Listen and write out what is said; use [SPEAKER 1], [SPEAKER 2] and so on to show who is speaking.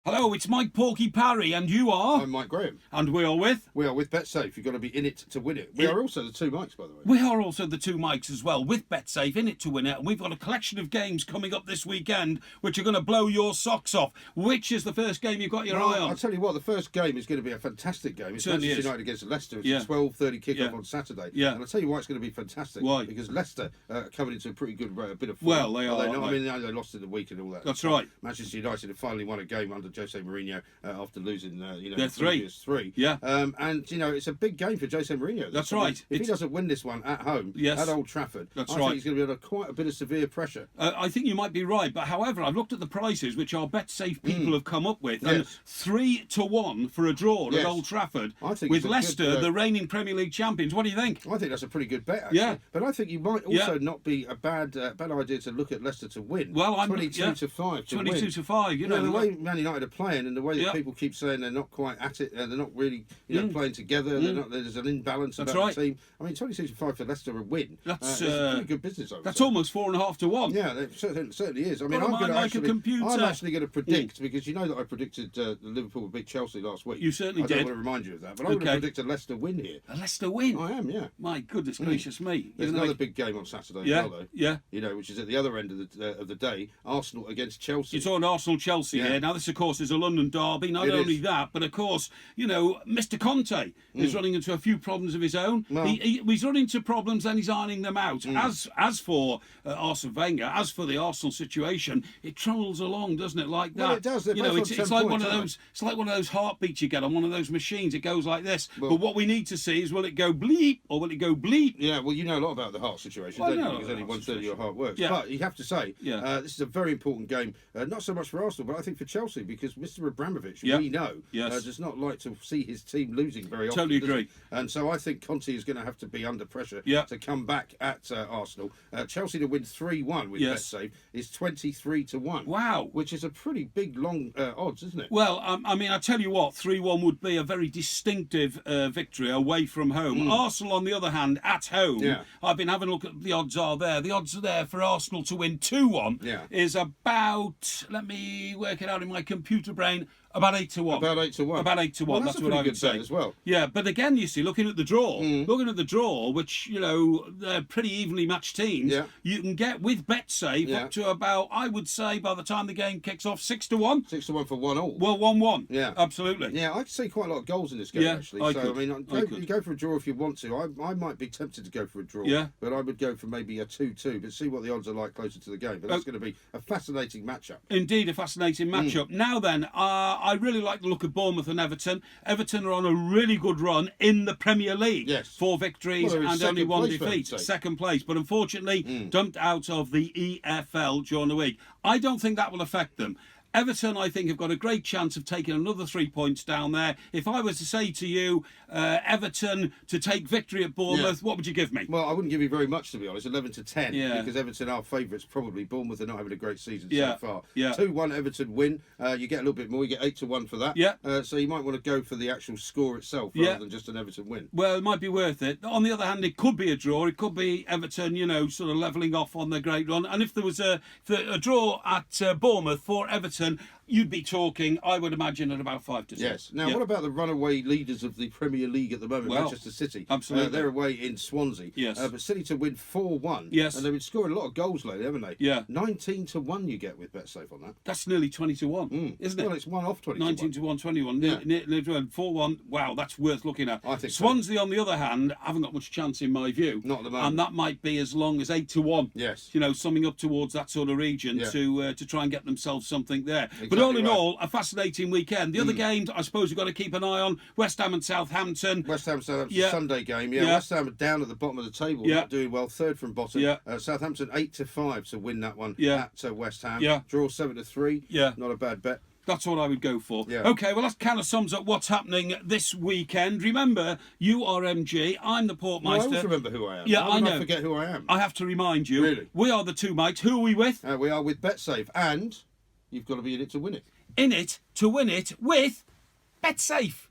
[SPEAKER 1] Hello, it's Mike Porky Parry, and you are?
[SPEAKER 2] I'm Mike Graham.
[SPEAKER 1] And we are with?
[SPEAKER 2] We are with Betsafe. You've got to be in it to win it. We are also the two Mikes, by the way.
[SPEAKER 1] We are also the two Mikes as well, with Betsafe, in it to win it. And we've got a collection of games coming up this weekend, which are going to blow your socks off. Which is the first game you've got your eye on?
[SPEAKER 2] I'll tell you what, the first game is going to be a fantastic game. It's Manchester United against Leicester. It's a 12:30 kickoff on Saturday.
[SPEAKER 1] Yeah.
[SPEAKER 2] And I'll tell you why it's going to be fantastic.
[SPEAKER 1] Why?
[SPEAKER 2] Because Leicester are coming into a pretty good bit of form.
[SPEAKER 1] Well, they are.
[SPEAKER 2] I mean, they lost in the week and all that.
[SPEAKER 1] That's right.
[SPEAKER 2] Manchester United have finally won a game under Jose Mourinho after losing
[SPEAKER 1] They're
[SPEAKER 2] three.
[SPEAKER 1] Yeah.
[SPEAKER 2] And it's a big game for Jose Mourinho.
[SPEAKER 1] That's right.
[SPEAKER 2] If he doesn't win this one at home, at Old Trafford, I think he's going to be under quite a bit of severe pressure.
[SPEAKER 1] I think you might be right, but however, I've looked at the prices which our Betsafe people have come up with, and 3-1 for a draw at Old Trafford with Leicester, the reigning Premier League champions. What do you think?
[SPEAKER 2] I think that's a pretty good bet, actually.
[SPEAKER 1] Yeah.
[SPEAKER 2] But I think you might also not be a bad idea to look at Leicester to win.
[SPEAKER 1] Well, I'm
[SPEAKER 2] 22 to 5 to
[SPEAKER 1] 22
[SPEAKER 2] win.
[SPEAKER 1] to 5. You know
[SPEAKER 2] the way Man United are playing, and the way that people keep saying they're not quite at it, they're not really playing together. There's an imbalance about the team. I mean, 22 to 5 for Leicester a win. That's a pretty good business.
[SPEAKER 1] That's almost 4.5 to 1.
[SPEAKER 2] Yeah, it certainly is. I mean,
[SPEAKER 1] I'm actually
[SPEAKER 2] going to predict, because you know that I predicted Liverpool would beat Chelsea last week.
[SPEAKER 1] You certainly did.
[SPEAKER 2] I don't want to remind you of that, but I'm going to predict a Leicester win here.
[SPEAKER 1] A Leicester win?
[SPEAKER 2] I am, yeah.
[SPEAKER 1] My goodness gracious me.
[SPEAKER 2] There's another big game on Saturday as well, though.
[SPEAKER 1] Yeah.
[SPEAKER 2] Which is at the other end of the day, Arsenal against Chelsea.
[SPEAKER 1] You're talking Arsenal-Chelsea here. Now, this, of course, is a London derby. Not only that, but, of course, Mr. Conte is running into a few problems of his own. Well, he's running into problems, then he's ironing them out. As for Arsene Wenger, as for the Arsenal situation, it trundles along, doesn't it, like that?
[SPEAKER 2] Well, it does.
[SPEAKER 1] It's like one of those. It's like one of those heartbeats you get on one of those machines. It goes like this. But what we need to see is, will it go bleep or will it go bleep?
[SPEAKER 2] Yeah. Well, you know a lot about the heart situation, don't you? Because only 1/3 of your heart works. Yeah. But you have to say, this is a very important game. Not so much for Arsenal, but I think for Chelsea, because Mr. Abramovich, we know, does not like to see his team losing very often.
[SPEAKER 1] Totally agree.
[SPEAKER 2] And so I think Conte is going to have to be under pressure to come back at Arsenal. Chelsea to win 3-1 with Betsafe is 23 to 1.
[SPEAKER 1] Wow.
[SPEAKER 2] Which is a pretty big, long odds, isn't it?
[SPEAKER 1] Well, I mean, I tell you what, 3-1 would be a very distinctive victory away from home. Arsenal, on the other hand, at home, I've been having a look at the odds are there. The odds are there for Arsenal to win 2-1 is about, let me work it out in my computer brain, about 8 to 1.
[SPEAKER 2] About 8 to 1.
[SPEAKER 1] About 8 to 1.
[SPEAKER 2] Well,
[SPEAKER 1] that's what I would say
[SPEAKER 2] as well.
[SPEAKER 1] Yeah, but again, you see, looking at the draw, which they're pretty evenly matched teams.
[SPEAKER 2] Yeah.
[SPEAKER 1] You can get with Betsafe up to about, I would say, by the time the game kicks off, 6 to 1.
[SPEAKER 2] 6 to 1 for 1-1.
[SPEAKER 1] Well, 1-1.
[SPEAKER 2] Yeah,
[SPEAKER 1] absolutely.
[SPEAKER 2] Yeah, I can see quite a lot of goals in this game actually. You go for a draw if you want to. I might be tempted to go for a draw.
[SPEAKER 1] Yeah.
[SPEAKER 2] But I would go for maybe a 2-2. But see what the odds are like closer to the game. But that's going to be a fascinating matchup.
[SPEAKER 1] Indeed, a fascinating matchup. Now then, I really like the look of Bournemouth and Everton. Everton are on a really good run in the Premier League.
[SPEAKER 2] Yes.
[SPEAKER 1] 4 victories and only 1 defeat. Second place. But unfortunately, dumped out of the EFL during the week. I don't think that will affect them. Everton, I think, have got a great chance of taking another 3 points down there. If I was to say to you, Everton to take victory at Bournemouth, what would you give me?
[SPEAKER 2] Well, I wouldn't give you very much, to be honest. 11 to 10, because Everton are favourites probably. Bournemouth are not having a great season so far. 2-1 Everton win. You get a little bit more. You get 8 to 1 for that.
[SPEAKER 1] Yeah.
[SPEAKER 2] So you might want to go for the actual score itself rather than just an Everton win.
[SPEAKER 1] Well, it might be worth it. On the other hand, it could be a draw. It could be Everton, sort of levelling off on their great run. And if there was a draw at Bournemouth for Everton, you'd be talking, I would imagine, at about 5 to 6.
[SPEAKER 2] Yes. Now, what about the runaway leaders of the Premier League at the moment, Manchester City?
[SPEAKER 1] Absolutely.
[SPEAKER 2] They're away in Swansea.
[SPEAKER 1] Yes.
[SPEAKER 2] But City to win 4-1.
[SPEAKER 1] Yes.
[SPEAKER 2] And they've been scoring a lot of goals lately, haven't they?
[SPEAKER 1] Yeah.
[SPEAKER 2] 19 to 1 you get with Betsafe on that.
[SPEAKER 1] That's nearly 20 to 1, isn't it?
[SPEAKER 2] Well, it's 1 off 20 to 1.
[SPEAKER 1] 19 to 1, 21. 4-1. Wow, that's worth looking at.
[SPEAKER 2] I think
[SPEAKER 1] Swansea, on the other hand, haven't got much chance in my view.
[SPEAKER 2] Not at the moment.
[SPEAKER 1] And that might be as long as 8 to 1.
[SPEAKER 2] Yes.
[SPEAKER 1] Summing up towards that sort of region to try and get themselves something there.
[SPEAKER 2] Exactly.
[SPEAKER 1] But all in all, a fascinating weekend. The other games, I suppose you've got to keep an eye on. West Ham and Southampton.
[SPEAKER 2] West Ham, Southampton, Sunday game. West Ham are down at the bottom of the table, not doing well, third from bottom. Southampton 8 to 5 to win that one at West Ham. Draw 7 to 3. Not a bad bet.
[SPEAKER 1] That's what I would go for. Okay, well, that kind of sums up what's happening this weekend. Remember, you are MG, I'm the Portmeister.
[SPEAKER 2] No, I always remember who I am.
[SPEAKER 1] Yeah, I know.
[SPEAKER 2] I forget who I am.
[SPEAKER 1] I have to remind you.
[SPEAKER 2] Really?
[SPEAKER 1] We are the two Mikes. Who are we with?
[SPEAKER 2] We are with Betsafe, and you've got to be in it to win it.
[SPEAKER 1] In it to win it with Betsafe.